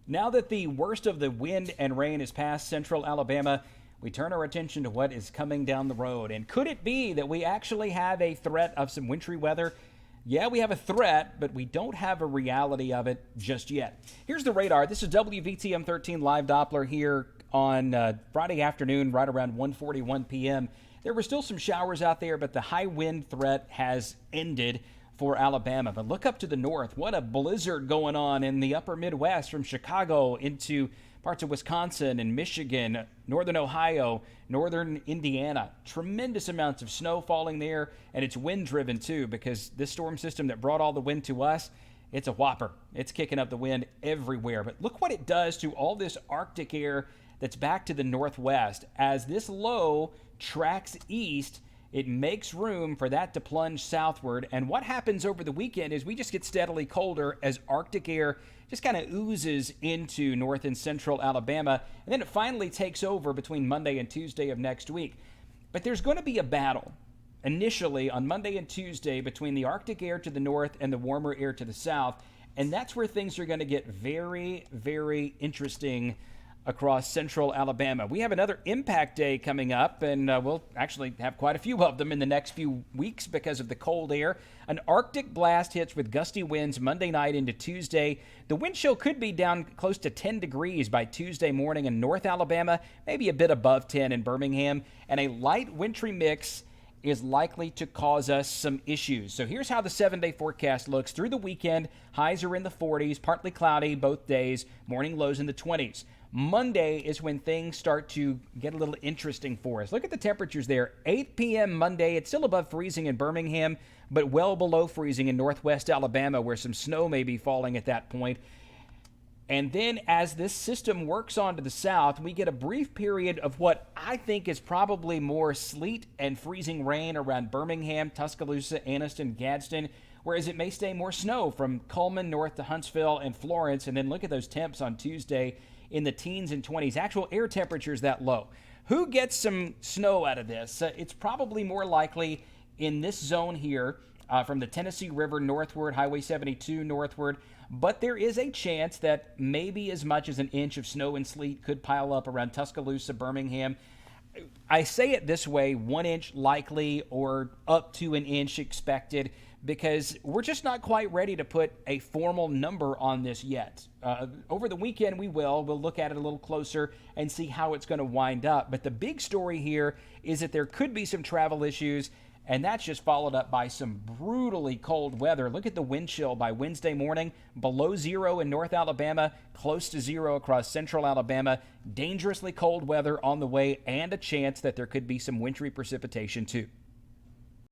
Now that the worst of the wind and rain is past central Alabama, we turn our attention to what is coming down the road. And could it be that we actually have a threat of some wintry weather? Yeah, we have a threat, but we don't have a reality of it just yet. Here's the radar. This is WVTM 13 Live Doppler here on Friday afternoon, right around 1:41 p.m. There were still some showers out there, but the high wind threat has ended for Alabama. But look up to the north. What a blizzard going on in the upper Midwest from Chicago into parts of Wisconsin and Michigan, northern Ohio, northern Indiana. Tremendous amounts of snow falling there, and it's wind-driven too, because this storm system that brought all the wind to us, it's a whopper. It's kicking up the wind everywhere. But look what it does to all this Arctic air that's back to the northwest. As this low tracks east, it makes room for that to plunge southward. And what happens over the weekend is we just get steadily colder as Arctic air just kind of oozes into north and central Alabama. And then it finally takes over between Monday and Tuesday of next week. But there's going to be a battle initially on Monday and Tuesday between the Arctic air to the north and the warmer air to the south. And that's where things are going to get very, very interesting across central Alabama. We have another impact day coming up, and we'll actually have quite a few of them in the next few weeks because of the cold air. An Arctic blast hits with gusty winds Monday night into Tuesday. The wind chill could be down close to 10 degrees by Tuesday morning in North Alabama, maybe a bit above 10 in Birmingham, and a light wintry mix is likely to cause us some issues. So here's how the 7-day forecast looks through the weekend. Highs are in the 40s, partly cloudy both days, morning lows in the 20s. Monday is when things start to get a little interesting for us. Look at the temperatures there. 8 p.m. Monday, it's still above freezing in Birmingham, but well below freezing in northwest Alabama, where some snow may be falling at that point. And then as this system works on to the south, we get a brief period of what I think is probably more sleet and freezing rain around Birmingham, Tuscaloosa, Anniston, Gadsden, whereas it may stay more snow from Cullman north to Huntsville and Florence. And then look at those temps on Tuesday in the teens and 20s. Actual air temperatures that low. Who gets some snow out of this? It's probably more likely in this zone here from the Tennessee River northward, Highway 72 northward. But there is a chance that maybe as much as an inch of snow and sleet could pile up around Tuscaloosa, Birmingham. I say it this way, 1 inch likely or up to an inch expected, because we're just not quite ready to put a formal number on this yet. Over the weekend, we'll look at it a little closer and see how it's going to wind up. But the big story here is that there could be some travel issues, and that's just followed up by some brutally cold weather. Look at the wind chill by Wednesday morning, below zero in North Alabama, close to zero across central Alabama. Dangerously cold weather on the way, and a chance that there could be some wintry precipitation too.